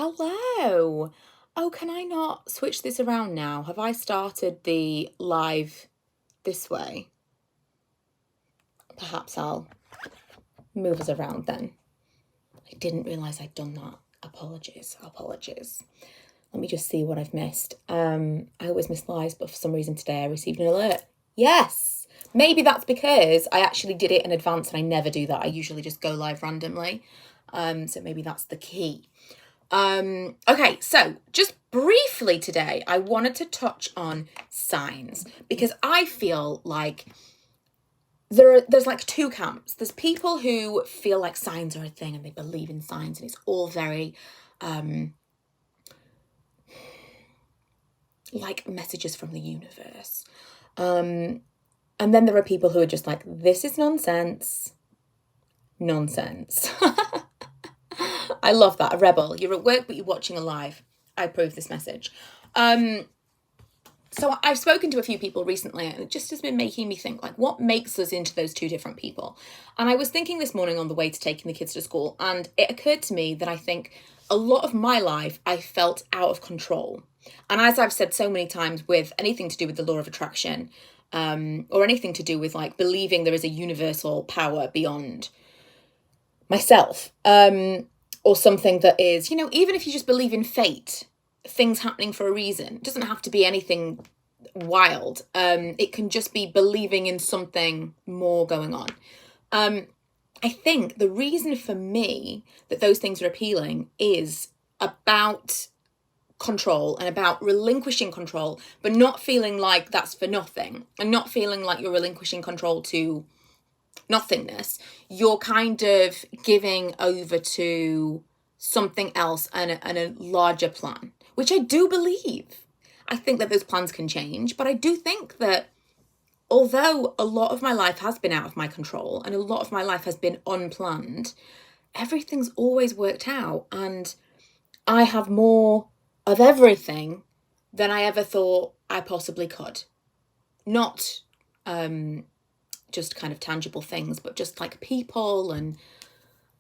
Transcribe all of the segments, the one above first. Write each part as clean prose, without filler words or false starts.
Hello. Oh, can I not switch this around now? Have I started the live this way? Perhaps I'll move us around then. I didn't realise I'd done that. Apologies. Let me just see what I've missed. I always miss lives, but for some reason today I received an alert. Yes! Maybe that's because I actually did it in advance and I never do that. I usually just go live randomly. So maybe that's the key. Okay, so just briefly today, I wanted to touch on signs because I feel like there's like two camps. There's people who feel like signs are a thing and they believe in signs and it's all very like messages from the universe. And then there are people who are just like, this is nonsense. I love that. A rebel. You're at work, but you're watching a live. I approve this message. So I've spoken to a few people recently and it just has been making me think, like, what makes us into those two different people? And I was thinking this morning on the way to taking the kids to school, and it occurred to me that I think a lot of my life I felt out of control. And as I've said so many times, with anything to do with the law of attraction, or anything to do with like believing there is a universal power beyond myself, or something that is, even if you just believe in fate, things happening for a reason, it doesn't have to be anything wild. It can just be believing in something more going on. I think the reason for me that those things are appealing is about control and about relinquishing control, but not feeling like that's for nothing and not feeling like you're relinquishing control to nothingness. You're kind of giving over to something else and a larger plan, which I do believe. I think that those plans can change, but I do think that although a lot of my life has been out of my control and a lot of my life has been unplanned, everything's always worked out and I have more of everything than I ever thought I possibly could. Not just kind of tangible things, but just like people and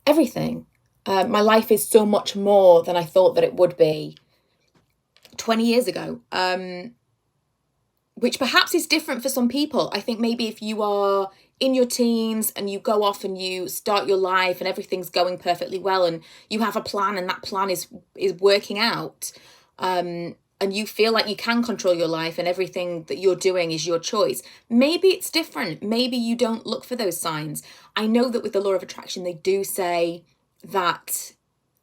everything. My life is so much more than I thought that it would be 20 years ago, which perhaps is different for some people. I think maybe if you are in your teens and you go off and you start your life and everything's going perfectly well and you have a plan and that plan is working out, and you feel like you can control your life and everything that you're doing is your choice, maybe it's different. Maybe you don't look for those signs. I know that with the law of attraction, they do say that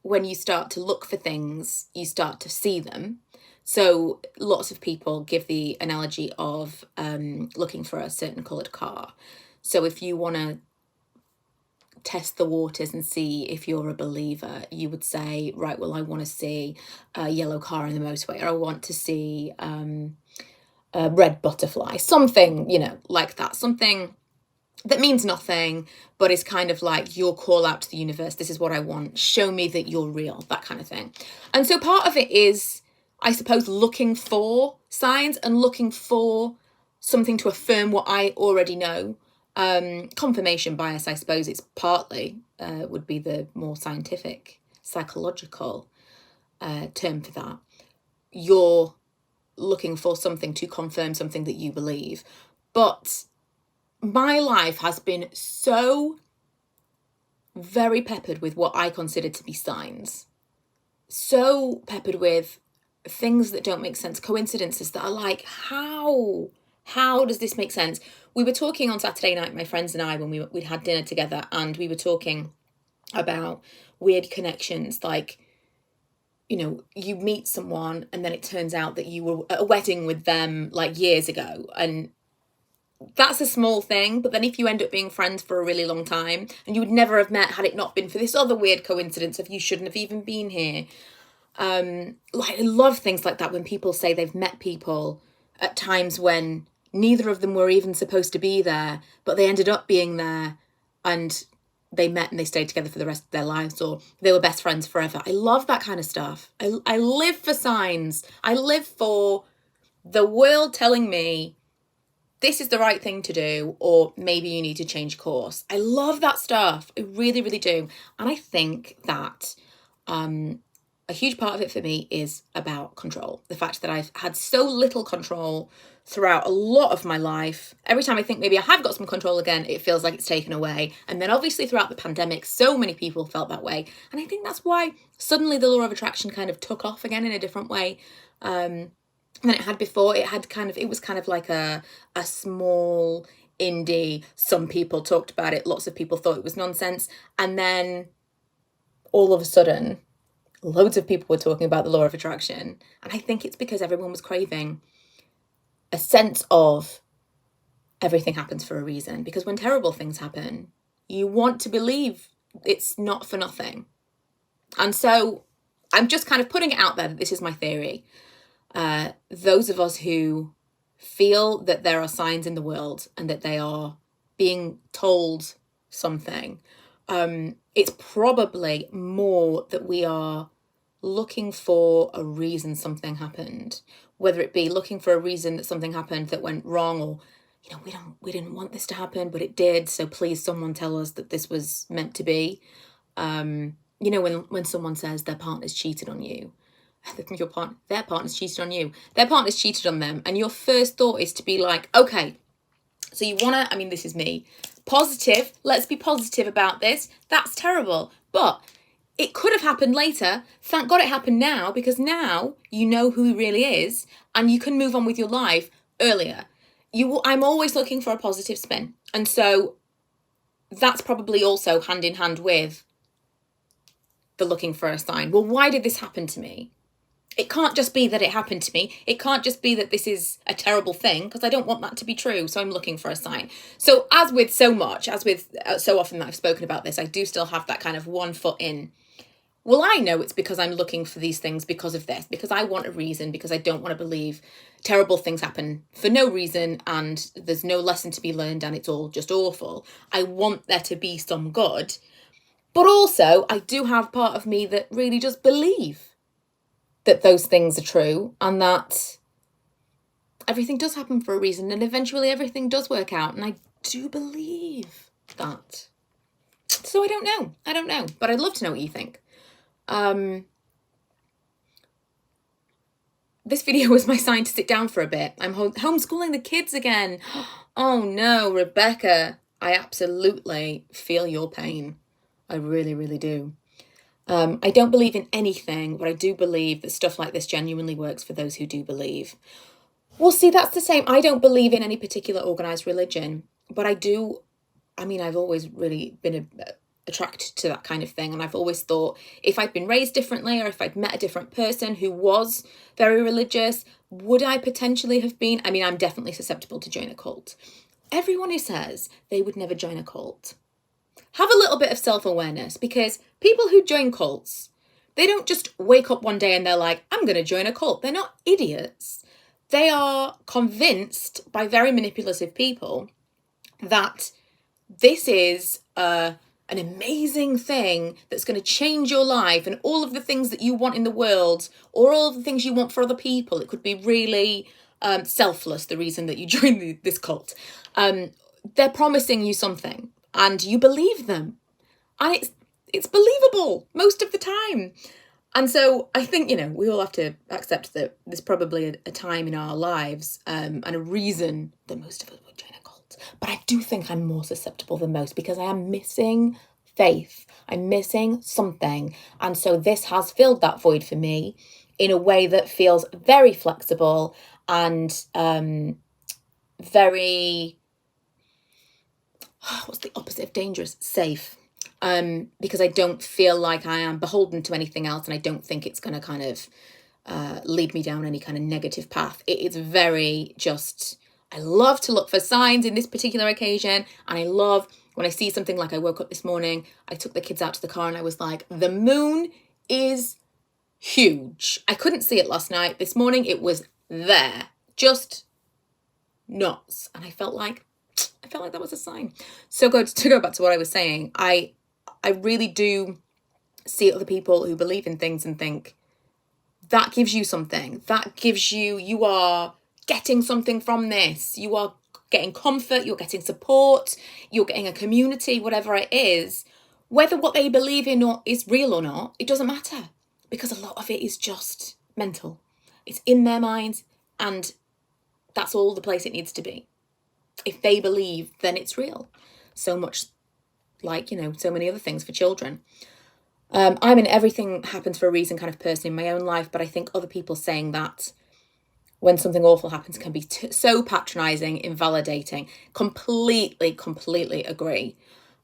when you start to look for things, you start to see them. So lots of people give the analogy of looking for a certain coloured car. So if you want to test the waters and see if you're a believer, you would say, right, well, I want to see a yellow car in the motorway, or I want to see a red butterfly, something, like that, something that means nothing, but is kind of like your call out to the universe. This is what I want. Show me that you're real, that kind of thing. And so part of it is, I suppose, looking for signs and looking for something to affirm what I already know. Confirmation bias, I suppose it's partly, would be the more scientific, psychological term for that. You're looking for something to confirm something that you believe. But my life has been so very peppered with what I consider to be signs. So peppered with things that don't make sense, coincidences that are like, how does this make sense? We were talking on Saturday night, my friends and I, when we'd had dinner together, and we were talking about weird connections, like, you meet someone and then it turns out that you were at a wedding with them like years ago, and that's a small thing, but then if you end up being friends for a really long time and you would never have met had it not been for this other weird coincidence of you shouldn't have even been here. Like, I love things like that when people say they've met people at times when neither of them were even supposed to be there, but they ended up being there and they met and they stayed together for the rest of their lives, or they were best friends forever. I love that kind of stuff. I live for signs. I live for the world telling me this is the right thing to do, or maybe you need to change course. I love that stuff. I really, really do. And I think that a huge part of it for me is about control. The fact that I've had so little control throughout a lot of my life. Every time I think maybe I have got some control again, it feels like it's taken away. And then obviously throughout the pandemic, so many people felt that way. And I think that's why suddenly the law of attraction kind of took off again in a different way than it had before. It was kind of like a small indie. Some people talked about it. Lots of people thought it was nonsense. And then all of a sudden, loads of people were talking about the law of attraction. And I think it's because everyone was craving a sense of everything happens for a reason. Because when terrible things happen, you want to believe it's not for nothing. And so I'm just kind of putting it out there that this is my theory. Those of us who feel that there are signs in the world and that they are being told something, it's probably more that we are looking for a reason something happened, whether it be looking for a reason that something happened that went wrong, or we didn't want this to happen, but it did, so please someone tell us that this was meant to be. When someone says their partner's cheated on you, their partner's cheated on you, their partner's cheated on them, and your first thought is to be like, okay, so you wanna, this is me, positive, let's be positive about this, that's terrible, but it could have happened later. Thank God it happened now, because now you know who he really is and you can move on with your life earlier. I'm always looking for a positive spin. And so that's probably also hand in hand with the looking for a sign. Well, why did this happen to me? It can't just be that it happened to me. It can't just be that this is a terrible thing, because I don't want that to be true. So I'm looking for a sign. So as with so often that I've spoken about this, I do still have that kind of one foot in. Well, I know it's because I'm looking for these things because of this, because I want a reason, because I don't want to believe terrible things happen for no reason and there's no lesson to be learned and it's all just awful. I want there to be some good. But also, I do have part of me that really just believe that those things are true and that everything does happen for a reason and eventually everything does work out. And I do believe that. So I don't know, but I'd love to know what you think. This video was my sign to sit down for a bit. I'm homeschooling the kids again. Oh no, Rebecca, I absolutely feel your pain. I really, really do. I don't believe in anything, but I do believe that stuff like this genuinely works for those who do believe. Well, see, that's the same. I don't believe in any particular organized religion, but I do. I've always really been attracted to that kind of thing. And I've always thought if I'd been raised differently or if I'd met a different person who was very religious, would I potentially have been? I'm definitely susceptible to join a cult. Everyone who says they would never join a cult, have a little bit of self-awareness, because people who join cults, they don't just wake up one day and they're like, I'm going to join a cult. They're not idiots. They are convinced by very manipulative people that this is an amazing thing that's going to change your life and all of the things that you want in the world, or all of the things you want for other people. It could be really selfless, the reason that you join this cult. They're promising you something and you believe them. And it's believable most of the time. And so I think, we all have to accept that there's probably a time in our lives and a reason that most of us would join a cult. But I do think I'm more susceptible than most because I am missing faith. I'm missing something. And so this has filled that void for me in a way that feels very flexible and very, what's the opposite of dangerous? Safe. Because I don't feel like I am beholden to anything else, and I don't think it's going to kind of lead me down any kind of negative path. It's very just, I love to look for signs in this particular occasion, and I love when I see something like I woke up this morning, I took the kids out to the car and I was like, the moon is huge. I couldn't see it last night. This morning it was there, just nuts. And I felt like that was a sign. So to go back to what I was saying, I really do see other people who believe in things and think that gives you something. That gives you are getting something from this. You are getting comfort, you're getting support, you're getting a community, whatever it is. Whether what they believe in is real or not, it doesn't matter. because a lot of it is just mental. It's in their minds, and that's all the place it needs to be. If they believe, then it's real. So much like, so many other things for children. I'm an everything happens for a reason kind of person in my own life, but I think other people saying that when something awful happens can be so patronizing, invalidating. Completely agree.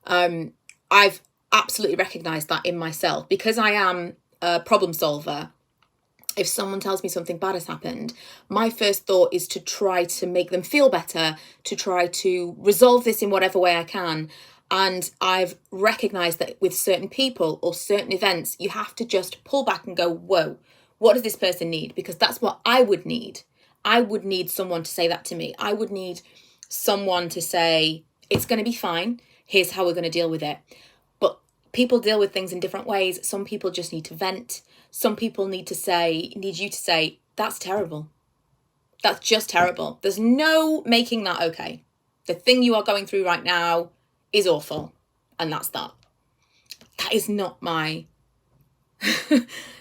I've absolutely recognized that in myself because I am a problem solver. If someone tells me something bad has happened, my first thought is to try to make them feel better, to try to resolve this in whatever way I can. And I've recognized that with certain people or certain events, you have to just pull back and go, whoa, what does this person need? Because that's what I would need. I would need someone to say that to me. I would need someone to say, it's going to be fine. Here's how we're going to deal with it. But people deal with things in different ways. Some people just need to vent. Some people need you to say, that's terrible. That's just terrible. There's no making that okay. The thing you are going through right now is awful. And that's that. That is not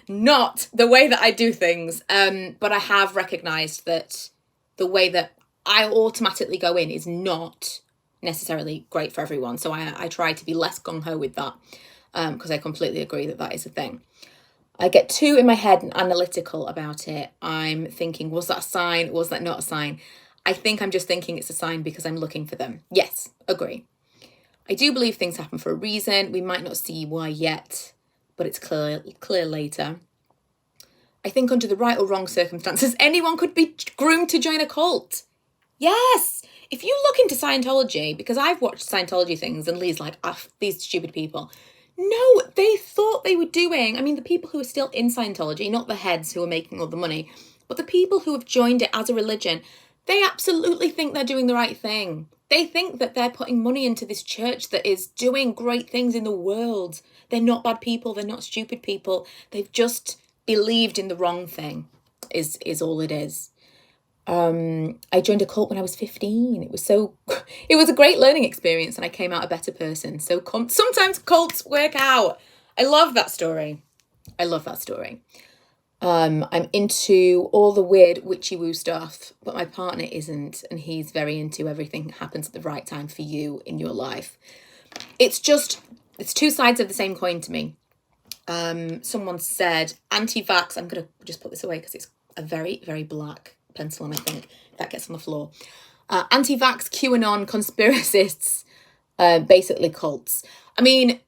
not the way that I do things. But I have recognized that the way that I automatically go in is not necessarily great for everyone. So I try to be less gung-ho with that because I completely agree that is a thing. I get too in my head and analytical about it. I'm thinking, was that a sign? Was that not a sign? I think I'm just thinking it's a sign because I'm looking for them. Yes, agree. I do believe things happen for a reason. We might not see why yet, but it's clear later. I think under the right or wrong circumstances, anyone could be groomed to join a cult. Yes. If you look into Scientology, because I've watched Scientology things and Lee's like, these stupid people. No, they thought they were doing, the people who are still in Scientology, not the heads who are making all the money, but the people who have joined it as a religion, they absolutely think they're doing the right thing. They think that they're putting money into this church that is doing great things in the world. They're not bad people. They're not stupid people. They've just believed in the wrong thing is all it is. I joined a cult when I was 15. It was a great learning experience and I came out a better person. So sometimes cults work out. I love that story. I'm into all the weird witchy woo stuff, but my partner isn't, and he's very into everything that happens at the right time for you in your life. It's two sides of the same coin to me. Someone said anti-vax. I'm going to just put this away because it's a very, very black pencil, and I think that gets on the floor. Anti-vax, QAnon, conspiracists, basically cults. The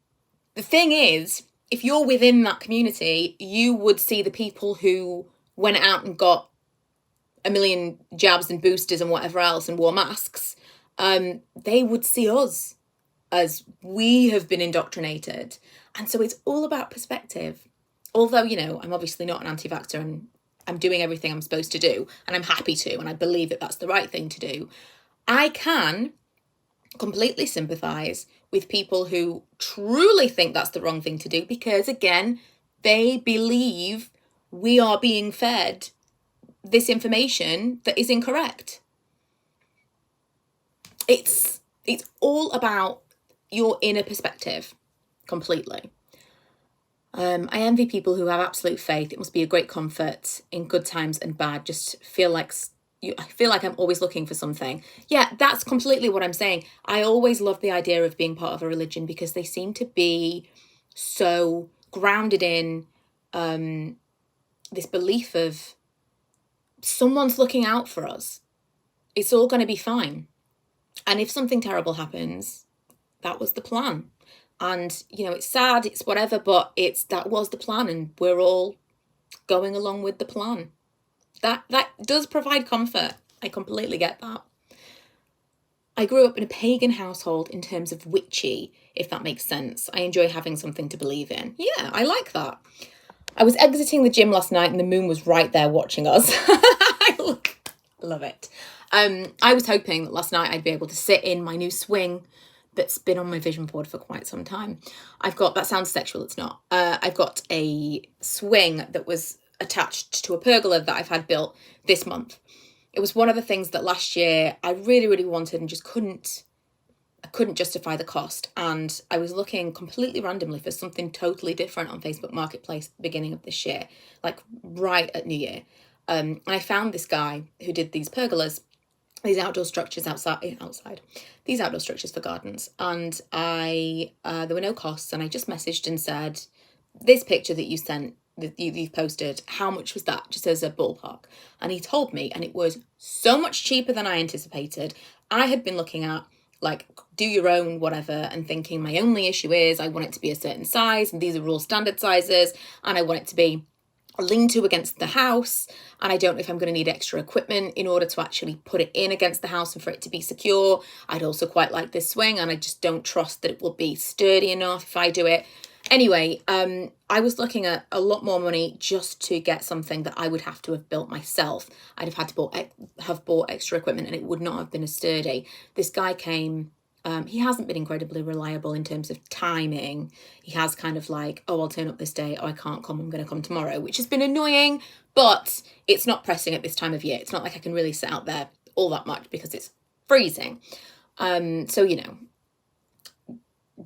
thing is, if you're within that community, you would see the people who went out and got 1 million jabs and boosters and whatever else and wore masks. They would see us as we have been indoctrinated. And so it's all about perspective. Although, I'm obviously not an anti-vaxxer and I'm doing everything I'm supposed to do, and I'm happy to, and I believe that that's the right thing to do. I can completely sympathise with people who truly think that's the wrong thing to do because, again, they believe we are being fed this information that is incorrect. It's all about your inner perspective, completely. I envy people who have absolute faith. It must be a great comfort in good times and bad. Just I feel like I'm always looking for something. Yeah, that's completely what I'm saying. I always love the idea of being part of a religion because they seem to be so grounded in this belief of someone's looking out for us. It's all going to be fine. And if something terrible happens, that was the plan. And, it's sad, it's whatever, but that was the plan and we're all going along with the plan. That does provide comfort. I completely get that. I grew up in a pagan household in terms of witchy, if that makes sense. I enjoy having something to believe in. Yeah, I like that. I was exiting the gym last night and the moon was right there watching us. I love it. I was hoping that last night I'd be able to sit in my new swing that's been on my vision board for quite some time. That sounds sexual, it's not. I've got a swing that was attached to a pergola that I've had built this month. It was one of the things that last year I really, really wanted and just couldn't I couldn't justify the cost. And I was looking completely randomly for something totally different on Facebook Marketplace beginning of this year, like right at New Year. And I found this guy who did these pergolas, these outdoor structures these outdoor structures for gardens. And there were no costs. And I just messaged and said, this picture that you sent, that you've posted, how much was that? Just as a ballpark. And he told me, and it was so much cheaper than I anticipated. I had been looking at like do your own whatever and thinking my only issue is I want it to be a certain size and these are all standard sizes and I want it to be a lean-to against the house, and I don't know if I'm going to need extra equipment in order to actually put it in against the house and for it to be secure. I'd also quite like this swing, and I just don't trust that it will be sturdy enough if I do it. Anyway, I was looking at a lot more money just to get something that I would have to have built myself. I'd have had to have bought extra equipment, and it would not have been as sturdy. This guy came. He hasn't been incredibly reliable in terms of timing. He has kind of like, oh, I'll turn up this day. Oh, I can't come. I'm going to come tomorrow, which has been annoying, but it's not pressing at this time of year. It's not like I can really sit out there all that much because it's freezing. So, you know,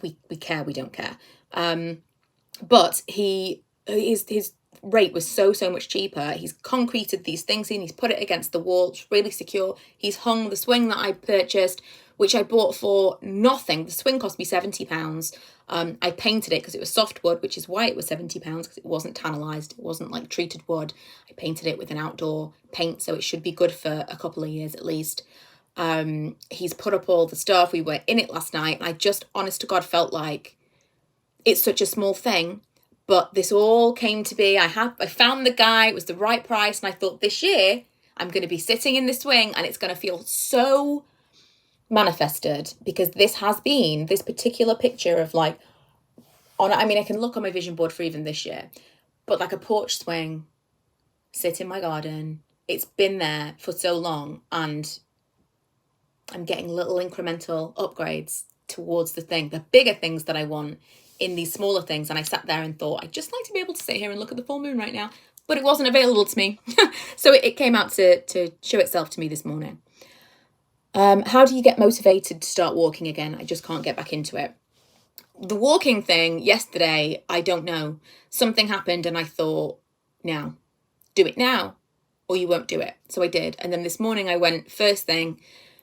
we care, we don't care. But his rate was so much cheaper. He's concreted these things in, he's put it against the wall, it's really secure. He's hung the swing that I purchased, which I bought for nothing. The swing cost me £70. I painted it because it was softwood, which is why it was £70, because it wasn't tannalized. It wasn't like treated wood. I painted it with an outdoor paint, so it should be good for a couple of years at least. He's put up all the stuff. We were in it last night, and I just, honest to God, felt like it's such a small thing, but this all came to be. I found the guy, it was the right price, and I thought this year I'm going to be sitting in this swing and it's going to feel so manifested, because this particular picture of like, I can look on my vision board for even this year, but like a porch swing, sit in my garden, it's been there for so long, and I'm getting little incremental upgrades towards the bigger things that I want in these smaller things. And I sat there and thought, I'd just like to be able to sit here and look at the full moon right now, but it wasn't available to me. So it came out to show itself to me this morning. How do you get motivated to start walking again? I just can't get back into it. The walking thing yesterday, I don't know. Something happened and I thought, now, do it now or you won't do it. So I did. And then this morning I went first thing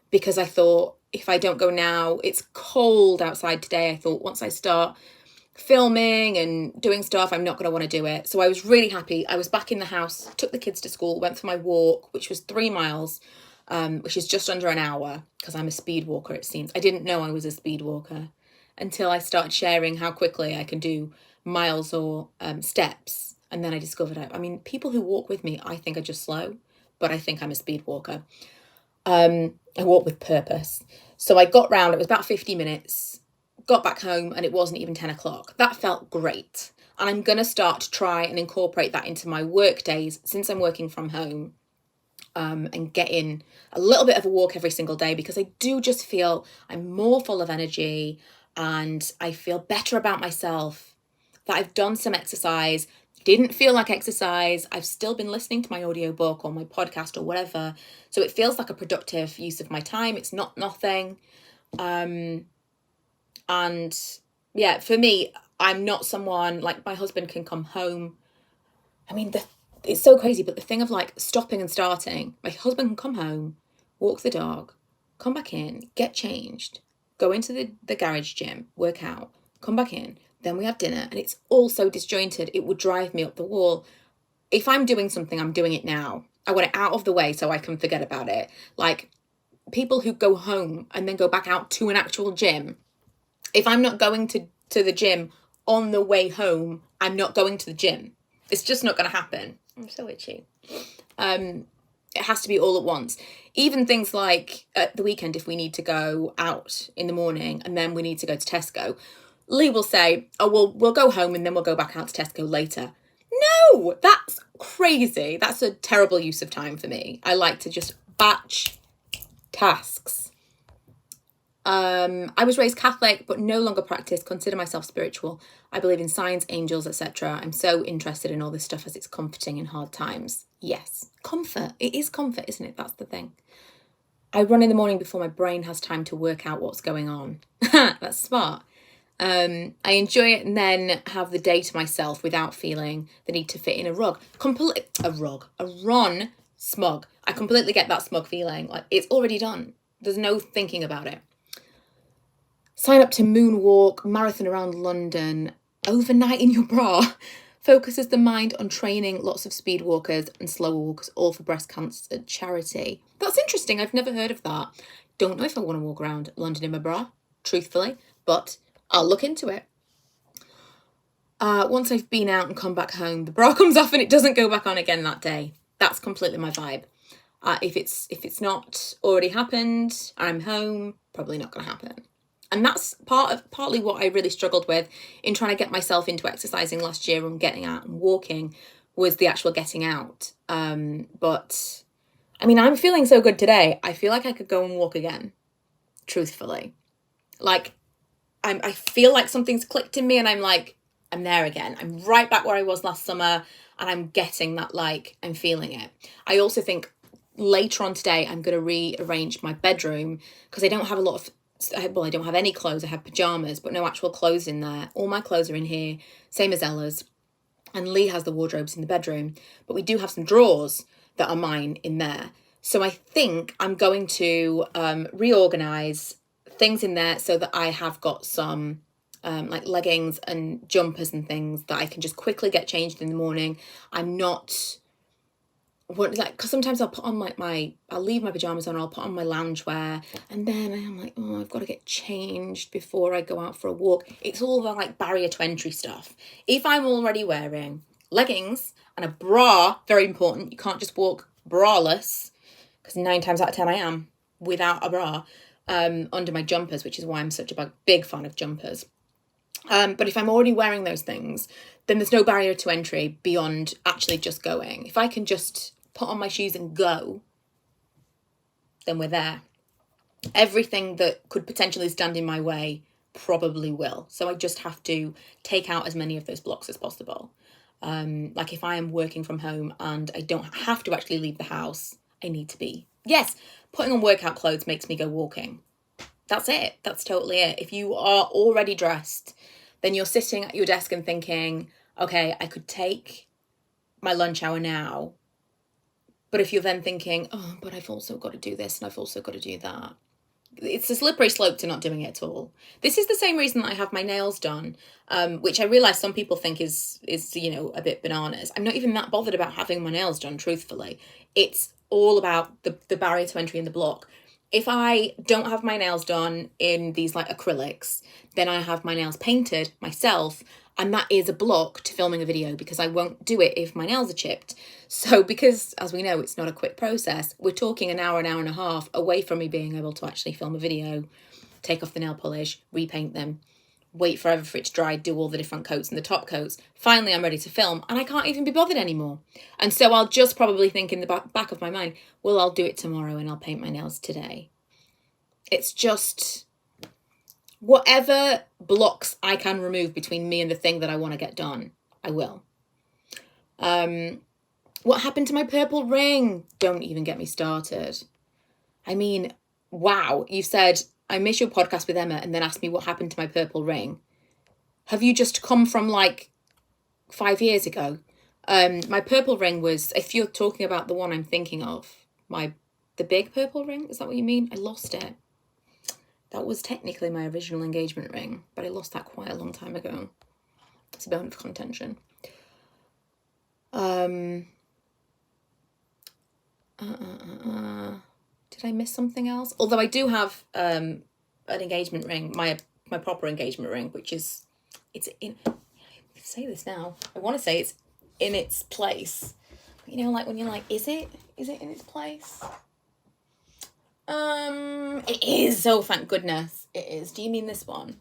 because I thought, if I don't go now, it's cold outside today. I thought once I start filming and doing stuff, I'm not going to want to do it. So I was really happy. I was back in the house, took the kids to school, went for my walk, which was 3 miles. Which is just under an hour, because I'm a speed walker, it seems. I didn't know I was a speed walker until I started sharing how quickly I can do miles or steps. And then I discovered, people who walk with me, I think are just slow, but I think I'm a speed walker. I walk with purpose. So I got round, it was about 50 minutes, got back home, and it wasn't even 10 o'clock. That felt great. And I'm going to start to try and incorporate that into my work days since I'm working from home. And get in a little bit of a walk every single day, because I do just feel I'm more full of energy and I feel better about myself, that I've done some exercise, didn't feel like exercise. I've still been listening to my audiobook or my podcast or whatever. So it feels like a productive use of my time. It's not nothing. And yeah, for me, I'm not someone like my husband can come home. It's so crazy, but the thing of like stopping and starting, my husband can come home, walk the dog, come back in, get changed, go into the garage gym, work out, come back in, then we have dinner, and it's all so disjointed, it would drive me up the wall. If I'm doing something, I'm doing it now. I want it out of the way so I can forget about it. Like people who go home and then go back out to an actual gym, if I'm not going to the gym on the way home, I'm not going to the gym. It's just not going to happen. I'm so itchy. It has to be all at once. Even things like at the weekend, if we need to go out in the morning and then we need to go to Tesco, Lee will say, oh, we'll go home and then we'll go back out to Tesco later. No, that's crazy. That's a terrible use of time for me. I like to just batch tasks. I was raised Catholic, but no longer practice, consider myself spiritual. I believe in signs, angels, etc. I'm so interested in all this stuff as it's comforting in hard times. Yes, comfort. It is comfort, isn't it? That's the thing. I run in the morning before my brain has time to work out what's going on. That's smart. I enjoy it and then have the day to myself without feeling the need to fit in a run smug. I completely get that smug feeling. Like, it's already done. There's no thinking about it. Sign up to Moonwalk Marathon around London. Overnight in your bra. Focuses the mind on training lots of speed walkers and slower walkers, all for breast cancer charity. That's interesting. I've never heard of that. Don't know if I want to walk around London in my bra, truthfully, but I'll look into it. Once I've been out and come back home, the bra comes off and it doesn't go back on again that day. That's completely my vibe. If it's not already happened, I'm home, probably not going to happen. And that's partly what I really struggled with in trying to get myself into exercising last year and getting out and walking, was the actual getting out. But I mean, I'm feeling so good today. I feel like I could go and walk again, truthfully. Like, I feel like something's clicked in me and I'm like, I'm there again. I'm right back where I was last summer and I'm getting that, like, I'm feeling it. I also think later on today, I'm going to rearrange my bedroom because I don't have a lot of, well, I don't have any clothes. I have pajamas, but no actual clothes in there. All my clothes are in here, same as Ella's. And Lee has the wardrobes in the bedroom, but we do have some drawers that are mine in there. So I think I'm going to reorganize things in there so that I have got some like leggings and jumpers and things that I can just quickly get changed in the morning. I'm not... because sometimes I'll put on I'll leave my pajamas on, or I'll put on my loungewear, and then I'm like, oh, I've got to get changed before I go out for a walk. It's all the like barrier to entry stuff. If I'm already wearing leggings and a bra, very important, you can't just walk braless, because 9 times out of 10 I am without a bra, under my jumpers, which is why I'm such a big fan of jumpers. But if I'm already wearing those things, then there's no barrier to entry beyond actually just going. If I can just put on my shoes and go, then we're there. Everything that could potentially stand in my way probably will. So I just have to take out as many of those blocks as possible. Like if I am working from home and I don't have to actually leave the house, I need to be. Yes, putting on workout clothes makes me go walking. That's it. That's totally it. If you are already dressed, then you're sitting at your desk and thinking, okay, I could take my lunch hour now. But if you're then thinking, oh, but I've also got to do this and I've also got to do that, it's a slippery slope to not doing it at all. This is the same reason that I have my nails done, which I realise some people think is a bit bananas. I'm not even that bothered about having my nails done, truthfully. It's all about the barrier to entry in the block. If I don't have my nails done in these like acrylics, then I have my nails painted myself, and that is a block to filming a video because I won't do it if my nails are chipped. So because, as we know, it's not a quick process, we're talking an hour and a half away from me being able to actually film a video, take off the nail polish, repaint them, wait forever for it to dry, do all the different coats and the top coats. Finally, I'm ready to film and I can't even be bothered anymore. And so I'll just probably think in the back of my mind, well, I'll do it tomorrow and I'll paint my nails today. It's just whatever blocks I can remove between me and the thing that I want to get done, I will. What happened to my purple ring? Don't even get me started. I mean, wow, you said, I miss your podcast with Emma, and then asked me what happened to my purple ring. Have you just come from like 5 years ago? My purple ring was, if you're talking about the one I'm thinking of, the big purple ring, is that what you mean? I lost it. That was technically my original engagement ring, but I lost that quite a long time ago. It's a bone of contention. Did I miss something else? Although I do have an engagement ring, my proper engagement ring, which is, it's in, I say this now, I want to say it's in its place. But like when you're like, is it in its place? It is. Oh, thank goodness it is. Do you mean this one?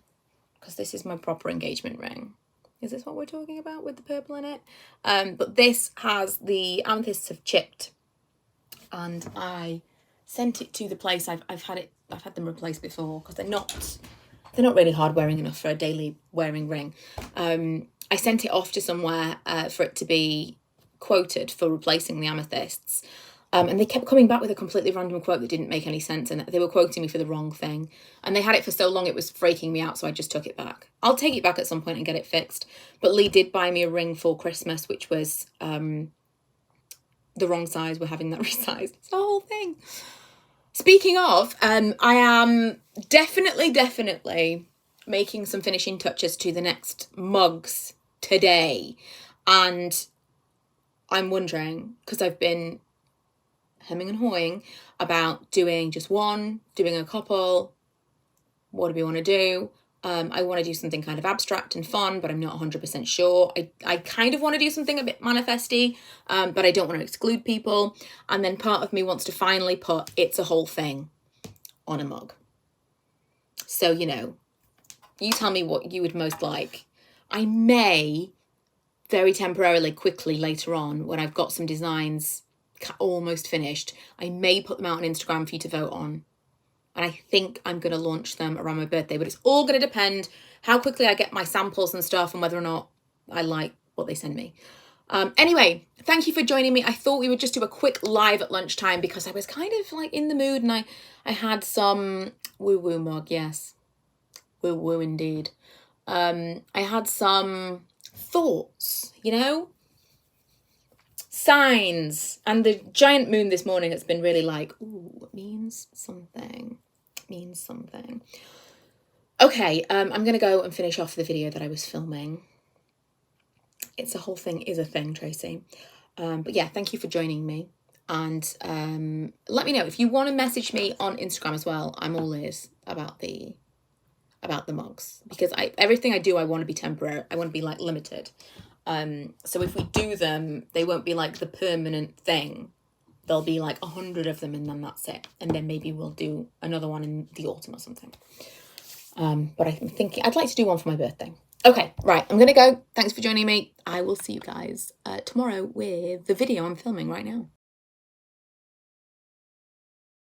Because this is my proper engagement ring. Is this what we're talking about with the purple in it? But this has the amethysts have chipped, and I sent it to the place. I've had them replaced before because they're not really hard wearing enough for a daily wearing ring. I sent it off to somewhere for it to be quoted for replacing the amethysts. And they kept coming back with a completely random quote that didn't make any sense, and they were quoting me for the wrong thing. And they had it for so long it was freaking me out, so I just took it back. I'll take it back at some point and get it fixed. But Lee did buy me a ring for Christmas, which was the wrong size. We're having that resized. It's the whole thing. Speaking of, I am definitely making some finishing touches to the next mugs today. And I'm wondering, because I've been hemming and hawing about doing just one, doing a couple. What do we want to do? I want to do something kind of abstract and fun, but I'm not 100% sure. I kind of want to do something a bit manifesty, but I don't want to exclude people. And then part of me wants to finally put It's a Whole Thing on a mug. So, you know, you tell me what you would most like. I may very temporarily, quickly later on, when I've got some designs almost finished, I may put them out on Instagram for you to vote on. And I think I'm going to launch them around my birthday, but it's all going to depend how quickly I get my samples and stuff and whether or not I like what they send me. Anyway, thank you for joining me. I thought we would just do a quick live at lunchtime because I was kind of like in the mood, and I had some woo-woo mug, yes. Woo-woo indeed. I had some thoughts, you know? Signs. And the giant moon this morning has been really like, ooh, it means something. It means something. Okay, I'm going to go and finish off the video that I was filming. It's a Whole Thing is a thing, Tracy. But yeah, thank you for joining me. And let me know if you want to message me on Instagram as well. I'm all ears about the mugs, because everything I do, I want to be temporary. I want to be like limited. So if we do them, they won't be like the permanent thing. There'll be like 100 of them and then that's it. And then maybe we'll do another one in the autumn or something. But I'm thinking I'd like to do one for my birthday. Okay, right. I'm going to go. Thanks for joining me. I will see you guys tomorrow with the video I'm filming right now.